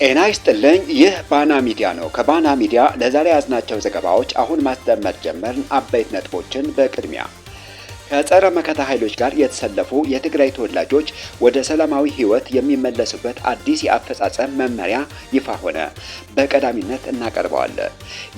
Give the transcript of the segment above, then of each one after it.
ጤና ይስጥልኝ። ይህ ባና ሚዲያ ነው። ከባና ሚዲያ ለዛሬ ያዝናቸው ዘገባዎች አሁን ማስደመጥ ጀመርን። አበይት ነጥቦችን በቅድሚያ ከጸረ መከታ ኃይሎች ጋር የተሰለፉ የትግራይ ተወላጆች ወደ ሰላማዊ ሕይወት የሚመለሱበት አዲስ የአፈጻጸም መመሪያ ይፋ ሆነ። በቀዳሚነት እናቀርበዋለን።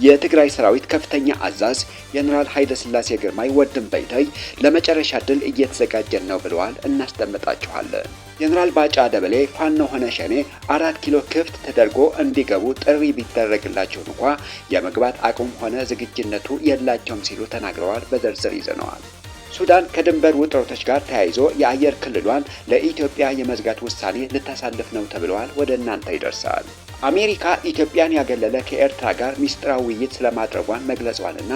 የትግራይ ሰራዊት ከፍተኛ አዛዥ ጀነራል ኃይለ ሥላሴ ግርማይ ወድም በይተይ ለመጨረሻ ድል እየተዘጋጀን ነው ብለዋል። እናስደምጣችኋለን። ጀነራል ባጫ ደበሌ ፋኖ ሆነ ሸኔ 4 ኪሎ ክፍት ተደርጎ እንዲገቡ ጥሪ ቢደረግላቸው እንኳ የመግባት አቅም ሆነ ዝግጁነቱ የላቸውም ሲሉ ተናግረዋል። በዝርዝር ይዘነዋል። ሱዳን ከድንበር ውጥረቶች ጋር ተያይዞ የአየር ክልሏን ለኢትዮጵያ የመዝጋት ውሳኔ ልታሳልፍ ነው ተብለዋል። ወደ እናንተ ይደርሳል። አሜሪካ ኢትዮጵያን ያገለለ ከኤርትራ ጋር ሚስጥራዊ ውይይት ስለማድረጓን መግለጿንና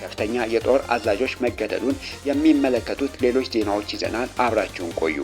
ከፍተኛ የጦር አዛዦች መገደሉን የሚመለከቱት ሌሎች ዜናዎች ይዘናል። አብራችሁን ቆዩ።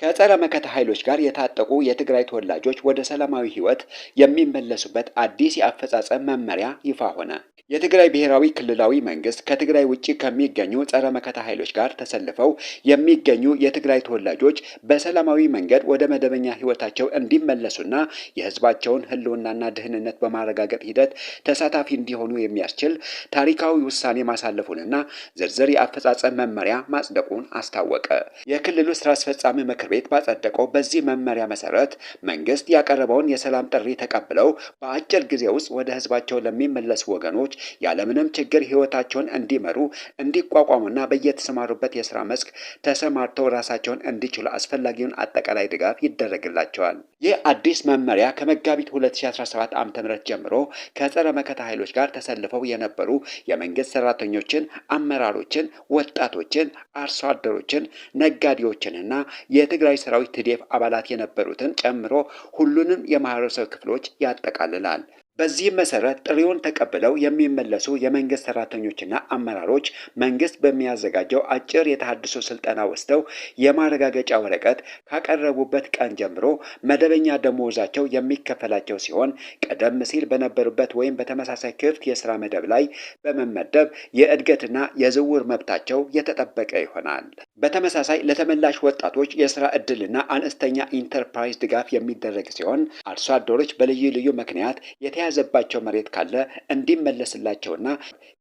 ከጸረ መከታ ኃይሎች ጋር የታጠቁ የትግራይ ተወላጆች ወደ ሰላማዊ ሕይወት የሚመለሱበት አዲስ የአፈጻጸም መመሪያ ይፋ ሆነ። የትግራይ ብሔራዊ ክልላዊ መንግስት ከትግራይ ውጪ ከሚገኙ ጸረ መከታ ኃይሎች ጋር ተሰልፈው የሚገኙ የትግራይ ተወላጆች በሰላማዊ መንገድ ወደ መደበኛ ሕይወታቸው እንዲመለሱና የህዝባቸውን ህልውናና ደህንነት በማረጋገጥ ሂደት ተሳታፊ እንዲሆኑ የሚያስችል ታሪካዊ ውሳኔ ማሳለፉንና ዝርዝር የአፈጻጸም መመሪያ ማጽደቁን አስታወቀ። የክልሉ ስራ አስፈጻሚ ምክር ቤት ባጸደቀው በዚህ መመሪያ መሰረት መንግስት ያቀረበውን የሰላም ጥሪ ተቀብለው በአጭር ጊዜ ውስጥ ወደ ህዝባቸው ለሚመለሱ ወገኖች ያለምንም ችግር ህይወታቸውን እንዲመሩ እንዲቋቋሙና በየተሰማሩበት የስራ መስክ ተሰማርተው ራሳቸውን እንዲችሉ አስፈላጊውን አጠቃላይ ድጋፍ ይደረግላቸዋል። ይህ አዲስ መመሪያ ከመጋቢት 2017 ዓ.ም ጀምሮ ከጸረ መከታ ኃይሎች ጋር ተሰልፈው የነበሩ የመንግስት ሰራተኞችን፣ አመራሮችን፣ ወጣቶችን፣ አርሶ አደሮችን፣ ነጋዴዎችንና የትግራይ ሰራዊት ትዴፍ አባላት የነበሩትን ጨምሮ ሁሉንም የማህበረሰብ ክፍሎች ያጠቃልላል። በዚህም መሰረት ጥሪውን ተቀብለው የሚመለሱ የመንግስት ሰራተኞችና አመራሮች መንግስት በሚያዘጋጀው አጭር የተሃድሶ ስልጠና ወስደው የማረጋገጫ ወረቀት ካቀረቡበት ቀን ጀምሮ መደበኛ ደሞዛቸው የሚከፈላቸው ሲሆን ቀደም ሲል በነበሩበት ወይም በተመሳሳይ ክፍት የስራ መደብ ላይ በመመደብ የእድገትና የዝውውር መብታቸው የተጠበቀ ይሆናል። በተመሳሳይ ለተመላሽ ወጣቶች የስራ ዕድልና አነስተኛ ኢንተርፕራይዝ ድጋፍ የሚደረግ ሲሆን አርሶ አደሮች በልዩ ልዩ ምክንያት የተያዘባቸው መሬት ካለ እንዲመለስላቸውና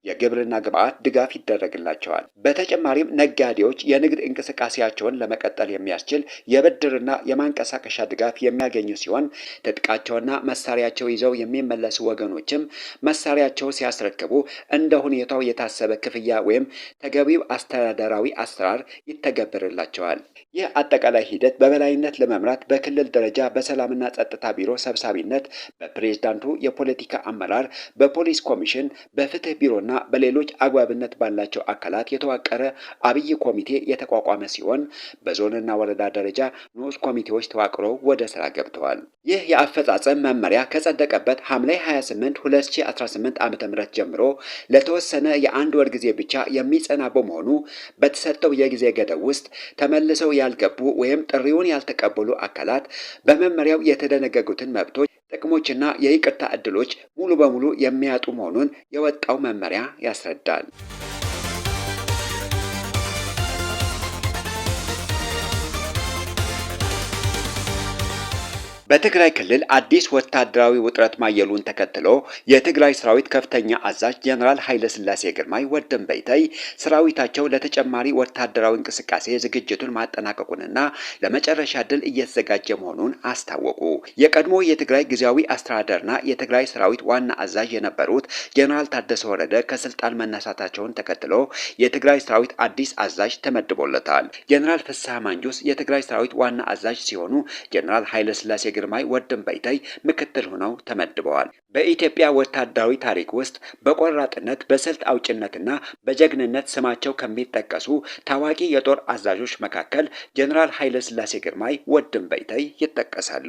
የግብርና ግብዓት ድጋፍ ይደረግላቸዋል። በተጨማሪም ነጋዴዎች የንግድ እንቅስቃሴያቸውን ለመቀጠል የሚያስችል የብድርና የማንቀሳቀሻ ድጋፍ የሚያገኙ ሲሆን ትጥቃቸውና መሳሪያቸው ይዘው የሚመለሱ ወገኖችም መሳሪያቸው ሲያስረክቡ እንደ ሁኔታው የታሰበ ክፍያ ወይም ተገቢው አስተዳደራዊ አሰራር ይተገበርላቸዋል። ይህ አጠቃላይ ሂደት በበላይነት ለመምራት በክልል ደረጃ በሰላምና ጸጥታ ቢሮ ሰብሳቢነት በፕሬዝዳንቱ የፖለቲካ አመራር፣ በፖሊስ ኮሚሽን፣ በፍትህ ቢሮና በሌሎች አግባብነት ባላቸው አካላት የተዋቀረ አብይ ኮሚቴ የተቋቋመ ሲሆን በዞንና ወረዳ ደረጃ ንዑስ ኮሚቴዎች ተዋቅረው ወደ ስራ ገብተዋል። ይህ የአፈጻጸም መመሪያ ከጸደቀበት ሐምሌ 28 2018 ዓ.ም ጀምሮ ለተወሰነ የአንድ ወር ጊዜ ብቻ የሚጸና በመሆኑ በተሰጠው የጊዜ ገደብ ውስጥ ተመልሰው ያልገቡ ወይም ጥሪውን ያልተቀበሉ አካላት በመመሪያው የተደነገጉትን መብቶች፣ ጥቅሞችና የይቅርታ ዕድሎች ሙሉ በሙሉ የሚያጡ መሆኑን የወጣው መመሪያ ያስረዳል። በትግራይ ክልል አዲስ ወታደራዊ ውጥረት ማየሉን ተከትሎ የትግራይ ሰራዊት ከፍተኛ አዛዥ ጀነራል ኃይለ ሥላሴ ግርማይ ወድም በይተይ ሰራዊታቸው ለተጨማሪ ወታደራዊ እንቅስቃሴ ዝግጅቱን ማጠናቀቁንና ለመጨረሻ ድል እየተዘጋጀ መሆኑን አስታወቁ። የቀድሞ የትግራይ ጊዜያዊ አስተዳደርና የትግራይ ሰራዊት ዋና አዛዥ የነበሩት ጀነራል ታደሰ ወረደ ከስልጣን መነሳታቸውን ተከትሎ የትግራይ ሰራዊት አዲስ አዛዥ ተመድቦለታል። ጀነራል ፍስሐ ማንጁስ የትግራይ ሰራዊት ዋና አዛዥ ሲሆኑ ጀነራል ኃይለ ሥላሴ ግርማይ ወድም በይተይ ምክትል ሆነው ተመድበዋል። በኢትዮጵያ ወታደራዊ ታሪክ ውስጥ በቆራጥነት በስልት አውጭነትና በጀግንነት ስማቸው ከሚጠቀሱ ታዋቂ የጦር አዛዦች መካከል ጀነራል ኃይለ ሥላሴ ግርማይ ወድም በይተይ ይጠቀሳሉ።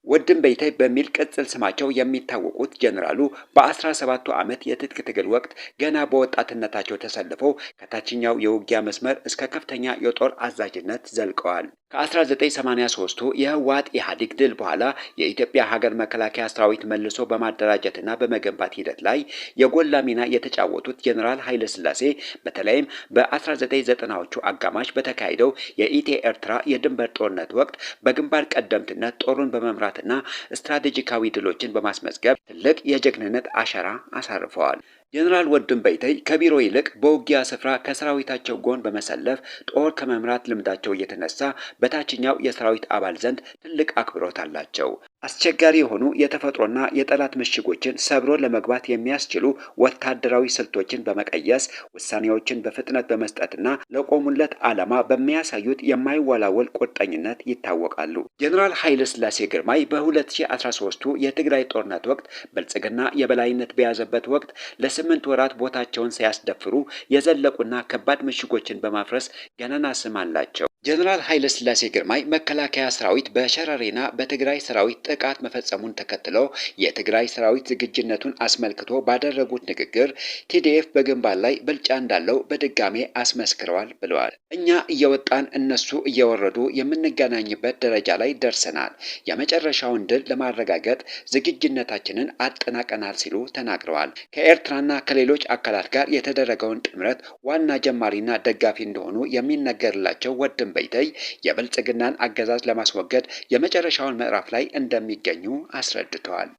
ወድም በይተይ በሚል ቅጽል ስማቸው የሚታወቁት ጀነራሉ በ17ቱ ዓመት የትጥቅ ትግል ወቅት ገና በወጣትነታቸው ተሰልፈው ከታችኛው የውጊያ መስመር እስከ ከፍተኛ የጦር አዛዥነት ዘልቀዋል። ከ1983ቱ የህወሓት ኢህአዴግ ድል በኋላ የኢትዮጵያ ሀገር መከላከያ ሰራዊት መልሶ በማደራጀትና በመገንባት ሂደት ላይ የጎላ ሚና የተጫወቱት ጀነራል ኃይለ ሥላሴ በተለይም በ1990ዎቹ አጋማሽ በተካሄደው የኢትዮ ኤርትራ የድንበር ጦርነት ወቅት በግንባር ቀደምትነት ጦሩን በመምራትና ስትራቴጂካዊ ድሎችን በማስመዝገብ ትልቅ የጀግንነት አሻራ አሳርፈዋል። ጀነራል ወድም በይተይ ከቢሮ ይልቅ በውጊያ ስፍራ ከሰራዊታቸው ጎን በመሰለፍ ጦር ከመምራት ልምዳቸው እየተነሳ በታችኛው የሰራዊት አባል ዘንድ ትልቅ አክብሮት አላቸው። አስቸጋሪ የሆኑ የተፈጥሮና የጠላት ምሽጎችን ሰብሮ ለመግባት የሚያስችሉ ወታደራዊ ስልቶችን በመቀየስ ውሳኔዎችን በፍጥነት በመስጠትና ለቆሙለት ዓላማ በሚያሳዩት የማይወላወል ቁርጠኝነት ይታወቃሉ። ጀነራል ኃይለ ሥላሴ ግርማይ በ2013ቱ የትግራይ ጦርነት ወቅት ብልጽግና የበላይነት በያዘበት ወቅት ለ8 ወራት ቦታቸውን ሳያስደፍሩ የዘለቁና ከባድ ምሽጎችን በማፍረስ ገናና ስም አላቸው። ጀነራል ኃይለ ሥላሴ ግርማይ መከላከያ ሰራዊት በሸረሪና በትግራይ ሰራዊት ጥቃት መፈጸሙን ተከትለው የትግራይ ሰራዊት ዝግጁነቱን አስመልክቶ ባደረጉት ንግግር ቲዲኤፍ በግንባር ላይ ብልጫ እንዳለው በድጋሜ አስመስክረዋል ብለዋል። እኛ እየወጣን እነሱ እየወረዱ የምንገናኝበት ደረጃ ላይ ደርሰናል። የመጨረሻውን ድል ለማረጋገጥ ዝግጁነታችንን አጠናቀናል ሲሉ ተናግረዋል። ከኤርትራና ከሌሎች አካላት ጋር የተደረገውን ጥምረት ዋና ጀማሪና ደጋፊ እንደሆኑ የሚነገርላቸው ወድም በይተይ የብልጽግናን አገዛዝ ለማስወገድ የመጨረሻውን ምዕራፍ ላይ እንደሚገኙ አስረድተዋል።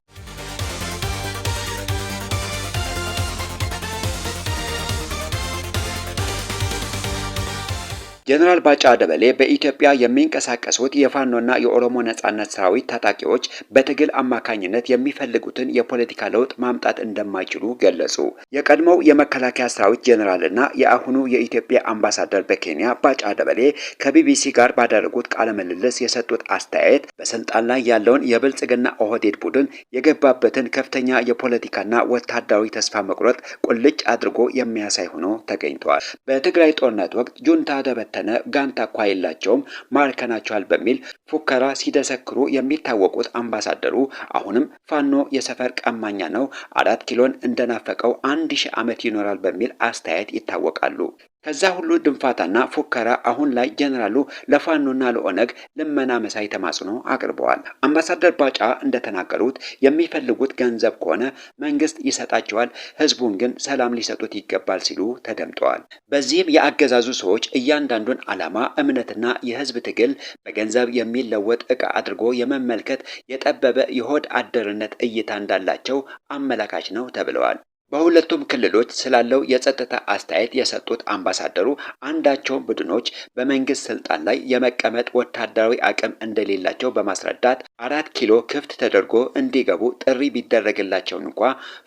ጀነራል ባጫ ደበሌ በኢትዮጵያ የሚንቀሳቀሱት የፋኖና የኦሮሞ ነጻነት ሰራዊት ታጣቂዎች በትግል አማካኝነት የሚፈልጉትን የፖለቲካ ለውጥ ማምጣት እንደማይችሉ ገለጹ። የቀድሞው የመከላከያ ሰራዊት ጀነራልና የአሁኑ የኢትዮጵያ አምባሳደር በኬንያ ባጫ ደበሌ ከቢቢሲ ጋር ባደረጉት ቃለ ምልልስ የሰጡት አስተያየት በስልጣን ላይ ያለውን የብልጽግና ኦህዴድ ቡድን የገባበትን ከፍተኛ የፖለቲካና ወታደራዊ ተስፋ መቁረጥ ቁልጭ አድርጎ የሚያሳይ ሆኖ ተገኝቷል። በትግራይ ጦርነት ወቅት ጁንታ ደበተ ጋንታ እኳ የላቸውም ማርከናቸዋል በሚል ፉከራ ሲደሰክሩ የሚታወቁት አምባሳደሩ አሁንም ፋኖ የሰፈር ቀማኛ ነው፣ 4 ኪሎን እንደናፈቀው 1000 ዓመት ይኖራል በሚል አስተያየት ይታወቃሉ። ከዛ ሁሉ ድንፋታና ፉከራ አሁን ላይ ጀነራሉ ለፋኖና ለኦነግ ልመና መሳይ ተማጽኖ አቅርበዋል። አምባሳደር ባጫ እንደተናገሩት የሚፈልጉት ገንዘብ ከሆነ መንግስት ይሰጣቸዋል፣ ህዝቡን ግን ሰላም ሊሰጡት ይገባል ሲሉ ተደምጠዋል። በዚህም የአገዛዙ ሰዎች እያንዳንዱን ዓላማ፣ እምነትና የህዝብ ትግል በገንዘብ የሚለወጥ ዕቃ አድርጎ የመመልከት የጠበበ የሆድ አደርነት እይታ እንዳላቸው አመላካች ነው ተብለዋል። በሁለቱም ክልሎች ስላለው የጸጥታ አስተያየት የሰጡት አምባሳደሩ አንዳቸውም ቡድኖች በመንግስት ስልጣን ላይ የመቀመጥ ወታደራዊ አቅም እንደሌላቸው በማስረዳት 4 ኪሎ ክፍት ተደርጎ እንዲገቡ ጥሪ ቢደረግላቸውም እንኳ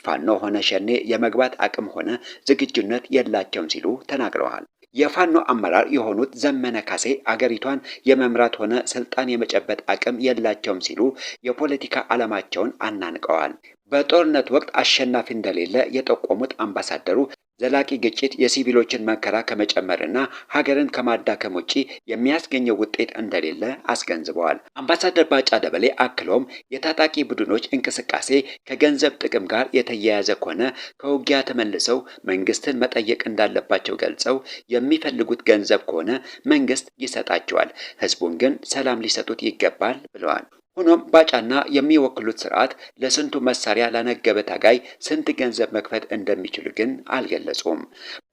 ፋኖ ሆነ ሸኔ የመግባት አቅም ሆነ ዝግጁነት የላቸውም ሲሉ ተናግረዋል። የፋኖ አመራር የሆኑት ዘመነ ካሴ አገሪቷን የመምራት ሆነ ስልጣን የመጨበጥ አቅም የላቸውም ሲሉ የፖለቲካ ዓላማቸውን አናንቀዋል። በጦርነት ወቅት አሸናፊ እንደሌለ የጠቆሙት አምባሳደሩ ዘላቂ ግጭት የሲቪሎችን መከራ ከመጨመርና ሀገርን ከማዳከም ውጪ የሚያስገኘው ውጤት እንደሌለ አስገንዝበዋል። አምባሳደር ባጫ ደበሌ አክለውም የታጣቂ ቡድኖች እንቅስቃሴ ከገንዘብ ጥቅም ጋር የተያያዘ ከሆነ ከውጊያ ተመልሰው መንግስትን መጠየቅ እንዳለባቸው ገልጸው የሚፈልጉት ገንዘብ ከሆነ መንግስት ይሰጣቸዋል፣ ህዝቡን ግን ሰላም ሊሰጡት ይገባል ብለዋል። ሆኖም ባጫና የሚወክሉት ስርዓት ለስንቱ መሳሪያ ላነገበ ታጋይ ስንት ገንዘብ መክፈት እንደሚችሉ ግን አልገለጹም።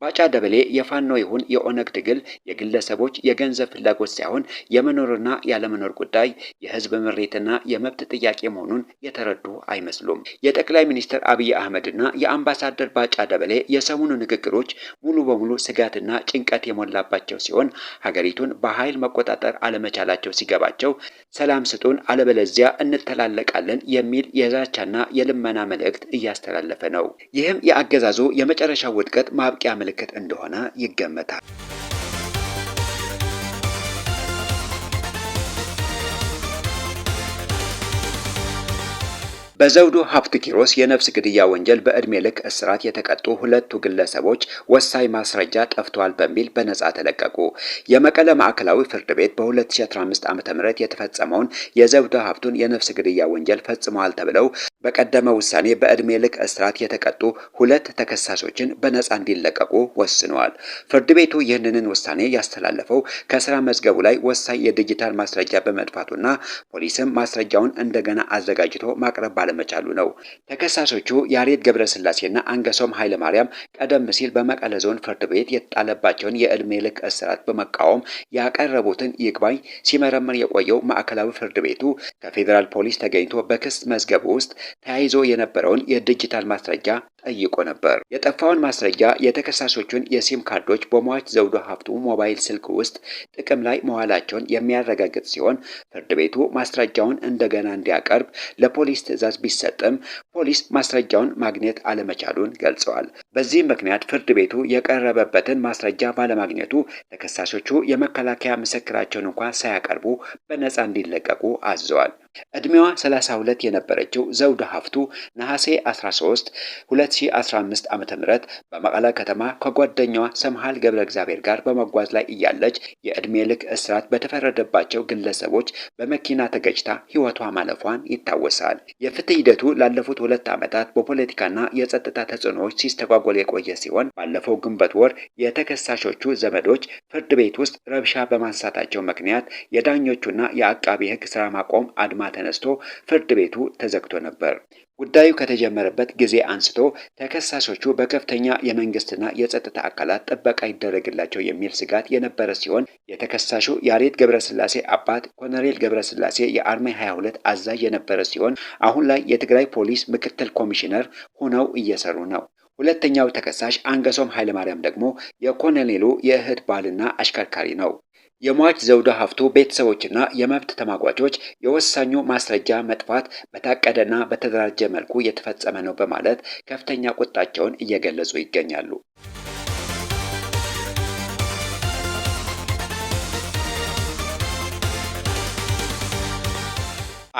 ባጫ ደበሌ የፋኖ ይሁን የኦነግ ትግል የግለሰቦች የገንዘብ ፍላጎት ሳይሆን የመኖርና ያለመኖር ጉዳይ የህዝብ ምሬትና የመብት ጥያቄ መሆኑን የተረዱ አይመስሉም። የጠቅላይ ሚኒስትር አብይ አህመድና የአምባሳደር ባጫ ደበሌ የሰሞኑ ንግግሮች ሙሉ በሙሉ ስጋትና ጭንቀት የሞላባቸው ሲሆን ሀገሪቱን በኃይል መቆጣጠር አለመቻላቸው ሲገባቸው ሰላም ስጡን አለበለዚያ እንተላለቃለን የሚል የዛቻና የልመና መልእክት እያስተላለፈ ነው። ይህም የአገዛዙ የመጨረሻው ውድቀት ማብቂያ ምልክት እንደሆነ ይገመታል። በዘውዱ ሀብተ ኪሮስ የነፍስ ግድያ ወንጀል በዕድሜ ልክ እስራት የተቀጡ ሁለቱ ግለሰቦች ወሳኝ ማስረጃ ጠፍቷል በሚል በነጻ ተለቀቁ። የመቀለ ማዕከላዊ ፍርድ ቤት በ2015 ዓ.ም የተፈጸመውን የዘውዱ ሀብቱን የነፍስ ግድያ ወንጀል ፈጽመዋል ተብለው በቀደመ ውሳኔ በዕድሜ ልክ እስራት የተቀጡ ሁለት ተከሳሾችን በነጻ እንዲለቀቁ ወስነዋል። ፍርድ ቤቱ ይህንን ውሳኔ ያስተላለፈው ከስራ መዝገቡ ላይ ወሳኝ የዲጂታል ማስረጃ በመጥፋቱና ፖሊስም ማስረጃውን እንደገና አዘጋጅቶ ማቅረብ ባለመቻሉ ነው። ተከሳሾቹ ያሬድ ገብረስላሴና አንገሶም ኃይለማርያም ቀደም ሲል በመቀለ ዞን ፍርድ ቤት የተጣለባቸውን የዕድሜ ልክ እስራት በመቃወም ያቀረቡትን ይግባኝ ሲመረምር የቆየው ማዕከላዊ ፍርድ ቤቱ ከፌዴራል ፖሊስ ተገኝቶ በክስ መዝገቡ ውስጥ ተያይዞ የነበረውን የዲጂታል ማስረጃ ጠይቆ ነበር። የጠፋውን ማስረጃ የተከሳሾቹን የሲም ካርዶች በሟች ዘውዱ ሀብቱ ሞባይል ስልክ ውስጥ ጥቅም ላይ መዋላቸውን የሚያረጋግጥ ሲሆን ፍርድ ቤቱ ማስረጃውን እንደገና እንዲያቀርብ ለፖሊስ ትዕዛዝ ቢሰጥም ፖሊስ ማስረጃውን ማግኘት አለመቻሉን ገልጸዋል። በዚህ ምክንያት ፍርድ ቤቱ የቀረበበትን ማስረጃ ባለማግኘቱ ተከሳሾቹ የመከላከያ ምስክራቸውን እንኳን ሳያቀርቡ በነጻ እንዲለቀቁ አዘዋል። ዕድሜዋ 32 የነበረችው ዘውዱ ሀብቱ ነሐሴ 13 2015 ዓ.ም በመቀለ ከተማ ከጓደኛዋ ሰምሃል ገብረ እግዚአብሔር ጋር በመጓዝ ላይ እያለች የዕድሜ ልክ እስራት በተፈረደባቸው ግለሰቦች በመኪና ተገጭታ ሕይወቷ ማለፏን ይታወሳል። የፍትህ ሂደቱ ላለፉት 2 ዓመታት በፖለቲካና የጸጥታ ተጽዕኖዎች ሲስተጓጎል የቆየ ሲሆን ባለፈው ግንቦት ወር የተከሳሾቹ ዘመዶች ፍርድ ቤት ውስጥ ረብሻ በማንሳታቸው ምክንያት የዳኞቹና የአቃቢ ሕግ ስራ ማቆም አድማ ተነስቶ ፍርድ ቤቱ ተዘግቶ ነበር። ጉዳዩ ከተጀመረበት ጊዜ አንስቶ ተከሳሾቹ በከፍተኛ የመንግስትና የጸጥታ አካላት ጥበቃ ይደረግላቸው የሚል ስጋት የነበረ ሲሆን የተከሳሹ ያሬድ ገብረስላሴ አባት ኮሎኔል ገብረስላሴ የአርሚ 22 አዛዥ የነበረ ሲሆን አሁን ላይ የትግራይ ፖሊስ ምክትል ኮሚሽነር ሆነው እየሰሩ ነው። ሁለተኛው ተከሳሽ አንገሶም ኃይለማርያም ደግሞ የኮሎኔሉ የእህት ባልና አሽከርካሪ ነው። የሟች ዘውዱ ሀብቱ ቤተሰቦችና የመብት ተሟጋቾች የወሳኙ ማስረጃ መጥፋት በታቀደና በተደራጀ መልኩ የተፈጸመ ነው በማለት ከፍተኛ ቁጣቸውን እየገለጹ ይገኛሉ።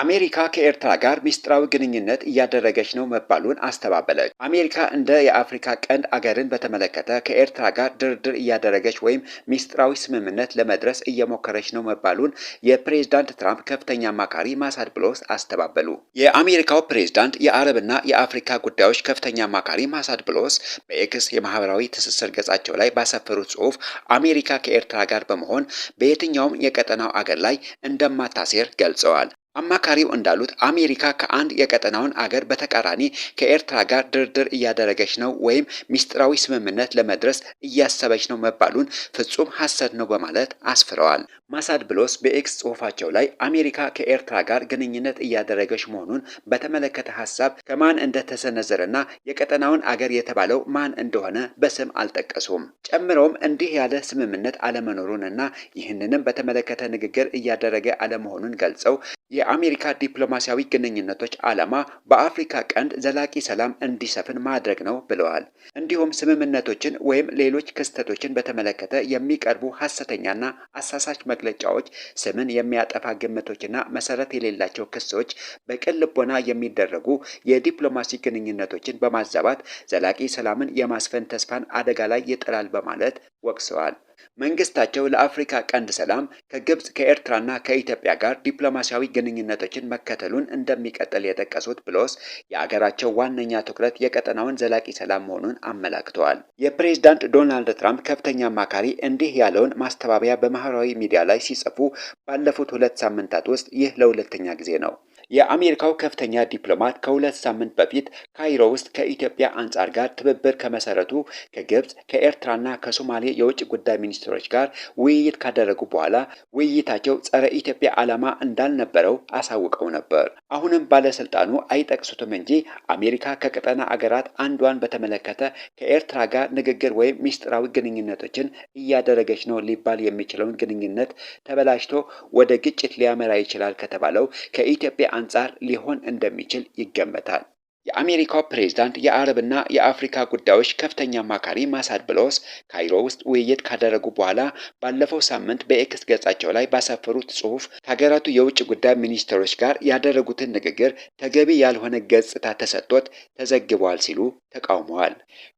አሜሪካ ከኤርትራ ጋር ሚስጥራዊ ግንኙነት እያደረገች ነው መባሉን አስተባበለች። አሜሪካ እንደ የአፍሪካ ቀንድ አገርን በተመለከተ ከኤርትራ ጋር ድርድር እያደረገች ወይም ሚስጥራዊ ስምምነት ለመድረስ እየሞከረች ነው መባሉን የፕሬዝዳንት ትራምፕ ከፍተኛ አማካሪ ማሳድ ብሎስ አስተባበሉ። የአሜሪካው ፕሬዝዳንት የአረብና የአፍሪካ ጉዳዮች ከፍተኛ አማካሪ ማሳድ ብሎስ በኤክስ የማህበራዊ ትስስር ገጻቸው ላይ ባሰፈሩት ጽሑፍ አሜሪካ ከኤርትራ ጋር በመሆን በየትኛውም የቀጠናው አገር ላይ እንደማታሴር ገልጸዋል። አማካሪው እንዳሉት አሜሪካ ከአንድ የቀጠናውን አገር በተቃራኒ ከኤርትራ ጋር ድርድር እያደረገች ነው ወይም ሚስጥራዊ ስምምነት ለመድረስ እያሰበች ነው መባሉን ፍጹም ሐሰት ነው በማለት አስፍረዋል። ማሳድ ብሎስ በኤክስ ጽሑፋቸው ላይ አሜሪካ ከኤርትራ ጋር ግንኙነት እያደረገች መሆኑን በተመለከተ ሐሳብ ከማን እንደተሰነዘረና የቀጠናውን አገር የተባለው ማን እንደሆነ በስም አልጠቀሱም። ጨምረውም እንዲህ ያለ ስምምነት አለመኖሩንና ይህንንም በተመለከተ ንግግር እያደረገ አለመሆኑን ገልጸው የአሜሪካ ዲፕሎማሲያዊ ግንኙነቶች ዓላማ በአፍሪካ ቀንድ ዘላቂ ሰላም እንዲሰፍን ማድረግ ነው ብለዋል። እንዲሁም ስምምነቶችን ወይም ሌሎች ክስተቶችን በተመለከተ የሚቀርቡ ሐሰተኛና አሳሳች መግለጫዎች፣ ስምን የሚያጠፋ ግምቶችና መሰረት የሌላቸው ክሶች በቅን ልቦና የሚደረጉ የዲፕሎማሲ ግንኙነቶችን በማዛባት ዘላቂ ሰላምን የማስፈን ተስፋን አደጋ ላይ ይጥላል በማለት ወቅሰዋል። መንግስታቸው ለአፍሪካ ቀንድ ሰላም ከግብጽ ከኤርትራና ከኢትዮጵያ ጋር ዲፕሎማሲያዊ ግንኙነቶችን መከተሉን እንደሚቀጥል የጠቀሱት ብሎስ የአገራቸው ዋነኛ ትኩረት የቀጠናውን ዘላቂ ሰላም መሆኑን አመላክተዋል። የፕሬዝዳንት ዶናልድ ትራምፕ ከፍተኛ አማካሪ እንዲህ ያለውን ማስተባበያ በማህበራዊ ሚዲያ ላይ ሲጽፉ ባለፉት 2 ሳምንታት ውስጥ ይህ ለሁለተኛ ጊዜ ነው። የአሜሪካው ከፍተኛ ዲፕሎማት ከ2 ሳምንት በፊት ካይሮ ውስጥ ከኢትዮጵያ አንጻር ጋር ትብብር ከመሰረቱ ከግብጽ ከኤርትራና ከሶማሌ የውጭ ጉዳይ ሚኒስትሮች ጋር ውይይት ካደረጉ በኋላ ውይይታቸው ጸረ ኢትዮጵያ ዓላማ እንዳልነበረው አሳውቀው ነበር። አሁንም ባለስልጣኑ አይጠቅሱትም እንጂ አሜሪካ ከቀጠና አገራት አንዷን በተመለከተ ከኤርትራ ጋር ንግግር ወይም ሚስጥራዊ ግንኙነቶችን እያደረገች ነው ሊባል የሚችለውን ግንኙነት ተበላሽቶ ወደ ግጭት ሊያመራ ይችላል ከተባለው ከኢትዮጵያ አንጻር ሊሆን እንደሚችል ይገመታል። የአሜሪካው ፕሬዝዳንት የአረብና የአፍሪካ ጉዳዮች ከፍተኛ አማካሪ ማሳድ ብሎስ ካይሮ ውስጥ ውይይት ካደረጉ በኋላ ባለፈው ሳምንት በኤክስ ገጻቸው ላይ ባሰፈሩት ጽሑፍ ከሀገራቱ የውጭ ጉዳይ ሚኒስትሮች ጋር ያደረጉትን ንግግር ተገቢ ያልሆነ ገጽታ ተሰጥቶት ተዘግቧል ሲሉ ተቃውመዋል።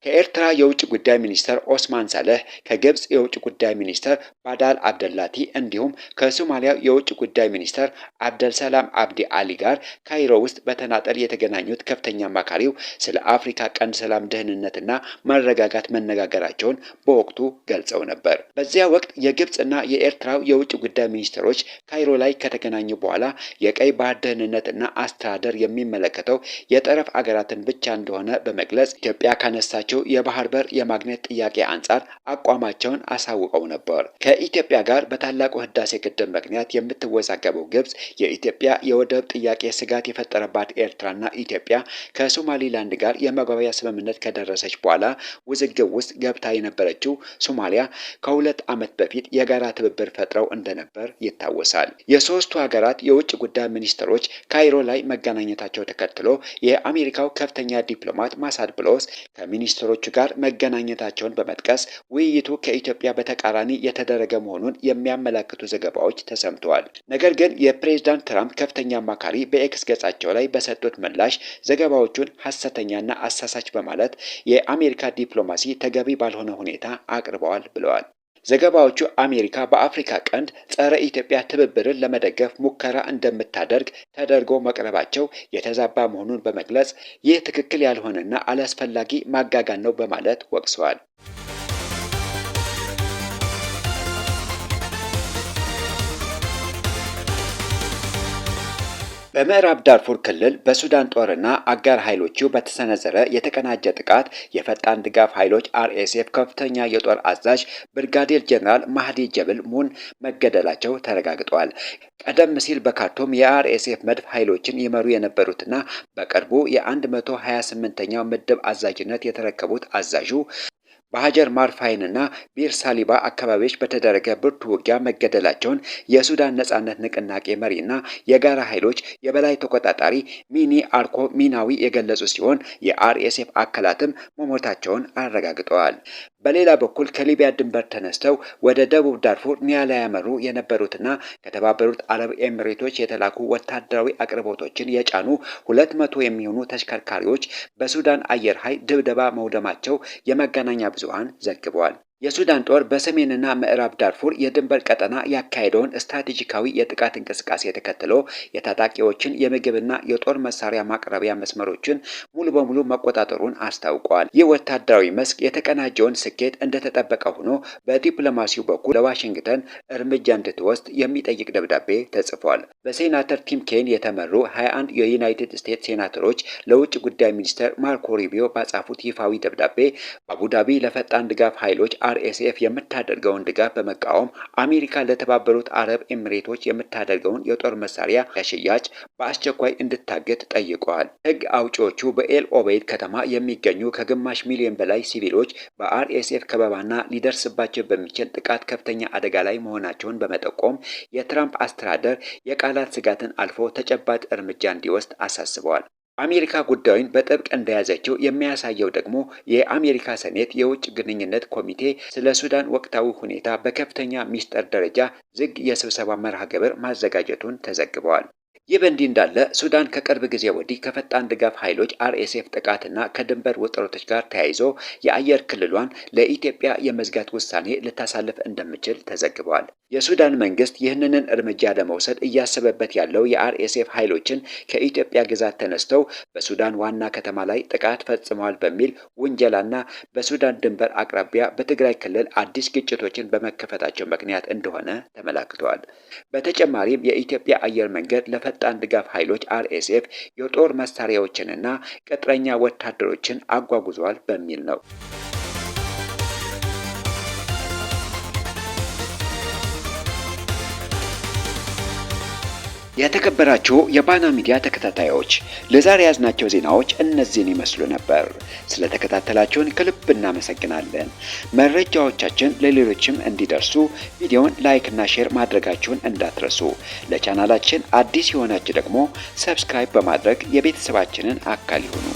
ከኤርትራ የውጭ ጉዳይ ሚኒስትር ኦስማን ሳለህ፣ ከግብጽ የውጭ ጉዳይ ሚኒስትር ባዳል አብደላቲ እንዲሁም ከሶማሊያ የውጭ ጉዳይ ሚኒስትር አብደልሰላም አብዲ አሊ ጋር ካይሮ ውስጥ በተናጠል የተገናኙት ከፍተኛ አማካሪው ስለ አፍሪካ ቀንድ ሰላም፣ ደህንነትና መረጋጋት መነጋገራቸውን በወቅቱ ገልጸው ነበር። በዚያ ወቅት የግብጽና የኤርትራው የውጭ ጉዳይ ሚኒስትሮች ካይሮ ላይ ከተገናኙ በኋላ የቀይ ባህር ደህንነትና አስተዳደር የሚመለከተው የጠረፍ አገራትን ብቻ እንደሆነ በመግለጽ ኢትዮጵያ ካነሳቸው የባህር በር የማግኘት ጥያቄ አንጻር አቋማቸውን አሳውቀው ነበር። ከኢትዮጵያ ጋር በታላቁ ህዳሴ ግድብ ምክንያት የምትወዛገበው ግብጽ የኢትዮጵያ የወደብ ጥያቄ ስጋት የፈጠረባት ኤርትራና ኢትዮጵያ ከሶማሊላንድ ጋር የመግባቢያ ስምምነት ከደረሰች በኋላ ውዝግብ ውስጥ ገብታ የነበረችው ሶማሊያ ከ2 ዓመት በፊት የጋራ ትብብር ፈጥረው እንደነበር ይታወሳል። የሶስቱ ሀገራት የውጭ ጉዳይ ሚኒስትሮች ካይሮ ላይ መገናኘታቸው ተከትሎ የአሜሪካው ከፍተኛ ዲፕሎማት ማሳድ ብሎስ ከሚኒስትሮቹ ጋር መገናኘታቸውን በመጥቀስ ውይይቱ ከኢትዮጵያ በተቃራኒ የተደረገ መሆኑን የሚያመላክቱ ዘገባዎች ተሰምተዋል። ነገር ግን የፕሬዝዳንት ትራምፕ ከፍተኛ አማካሪ በኤክስ ገጻቸው ላይ በሰጡት ምላሽ ዘገባዎቹን ሐሰተኛና አሳሳች በማለት የአሜሪካ ዲፕሎማሲ ተገቢ ባልሆነ ሁኔታ አቅርበዋል ብለዋል። ዘገባዎቹ አሜሪካ በአፍሪካ ቀንድ ጸረ ኢትዮጵያ ትብብርን ለመደገፍ ሙከራ እንደምታደርግ ተደርጎ መቅረባቸው የተዛባ መሆኑን በመግለጽ ይህ ትክክል ያልሆነና አላስፈላጊ ማጋጋን ነው በማለት ወቅሰዋል። በምዕራብ ዳርፉር ክልል በሱዳን ጦርና አጋር ኃይሎቹ በተሰነዘረ የተቀናጀ ጥቃት የፈጣን ድጋፍ ኃይሎች RSF ከፍተኛ የጦር አዛዥ ብርጋዴር ጀነራል ማህዲ ጀብል ሙን መገደላቸው ተረጋግጧል። ቀደም ሲል በካርቱም የRSF መድፍ ኃይሎችን ይመሩ የነበሩትና በቅርቡ የ128ኛው ምድብ አዛዥነት የተረከቡት አዛዡ በሀጀር ማርፋይንና ቢር ሳሊባ አካባቢዎች በተደረገ ብርቱ ውጊያ መገደላቸውን የሱዳን ነጻነት ንቅናቄ መሪና የጋራ ኃይሎች የበላይ ተቆጣጣሪ ሚኒ አርኮ ሚናዊ የገለጹ ሲሆን የRSF አካላትም መሞታቸውን አረጋግጠዋል። በሌላ በኩል ከሊቢያ ድንበር ተነስተው ወደ ደቡብ ዳርፉር ኒያላ ያመሩ የነበሩትና ከተባበሩት አረብ ኤሚሬቶች የተላኩ ወታደራዊ አቅርቦቶችን የጫኑ 200 የሚሆኑ ተሽከርካሪዎች በሱዳን አየር ኃይል ድብደባ መውደማቸው የመገናኛ ብዙሃን ዘግበዋል። የሱዳን ጦር በሰሜንና ምዕራብ ዳርፉር የድንበር ቀጠና ያካሄደውን ስትራቴጂካዊ የጥቃት እንቅስቃሴ ተከትሎ የታጣቂዎችን የምግብና የጦር መሳሪያ ማቅረቢያ መስመሮችን ሙሉ በሙሉ መቆጣጠሩን አስታውቋል። ይህ ወታደራዊ መስክ የተቀናጀውን ስኬት እንደተጠበቀ ሆኖ በዲፕሎማሲው በኩል ለዋሽንግተን እርምጃ እንድትወስድ የሚጠይቅ ደብዳቤ ተጽፏል። በሴናተር ቲም ኬን የተመሩ 21 የዩናይትድ ስቴትስ ሴናተሮች ለውጭ ጉዳይ ሚኒስትር ማርኮ ሩቢዮ ባጻፉት ይፋዊ ደብዳቤ በአቡዳቢ ለፈጣን ድጋፍ ኃይሎች RSF የምታደርገውን ድጋፍ በመቃወም አሜሪካ ለተባበሩት አረብ ኤሚሬቶች የምታደርገውን የጦር መሳሪያ ሽያጭ በአስቸኳይ እንድታገድ ጠይቀዋል። ሕግ አውጪዎቹ በኤል ኦቤይድ ከተማ የሚገኙ ከግማሽ ሚሊዮን በላይ ሲቪሎች በRSF ከበባና ሊደርስባቸው በሚችል ጥቃት ከፍተኛ አደጋ ላይ መሆናቸውን በመጠቆም የትራምፕ አስተዳደር የቃላት ስጋትን አልፎ ተጨባጭ እርምጃ እንዲወስድ አሳስበዋል። አሜሪካ ጉዳዩን በጥብቅ እንደያዘችው የሚያሳየው ደግሞ የአሜሪካ ሴኔት የውጭ ግንኙነት ኮሚቴ ስለ ሱዳን ወቅታዊ ሁኔታ በከፍተኛ ሚስጥር ደረጃ ዝግ የስብሰባ መርሃ ግብር ማዘጋጀቱን ተዘግበዋል። ይህ በእንዲህ እንዳለ ሱዳን ከቅርብ ጊዜ ወዲህ ከፈጣን ድጋፍ ኃይሎች RSF ጥቃትና ከድንበር ውጥረቶች ጋር ተያይዞ የአየር ክልሏን ለኢትዮጵያ የመዝጋት ውሳኔ ልታሳልፍ እንደምችል ተዘግቧል። የሱዳን መንግስት ይህንን እርምጃ ለመውሰድ እያሰበበት ያለው የRSF ኃይሎችን ከኢትዮጵያ ግዛት ተነስተው በሱዳን ዋና ከተማ ላይ ጥቃት ፈጽመዋል በሚል ውንጀላና በሱዳን ድንበር አቅራቢያ በትግራይ ክልል አዲስ ግጭቶችን በመከፈታቸው ምክንያት እንደሆነ ተመላክተዋል። በተጨማሪም የኢትዮጵያ አየር መንገድ ለፈጣን ድጋፍ ኃይሎች RSF የጦር መሳሪያዎችንና ቅጥረኛ ወታደሮችን አጓጉዟል በሚል ነው። የተከበራችሁ የባና ሚዲያ ተከታታዮች ለዛሬ ያዝናቸው ዜናዎች እነዚህን ይመስሉ ነበር። ስለተከታተላችሁን ከልብ እናመሰግናለን። መረጃዎቻችን ለሌሎችም እንዲደርሱ ቪዲዮውን ላይክ እና ሼር ማድረጋችሁን እንዳትረሱ። ለቻናላችን አዲስ የሆናችሁ ደግሞ ሰብስክራይብ በማድረግ የቤተሰባችንን አካል ይሁኑ።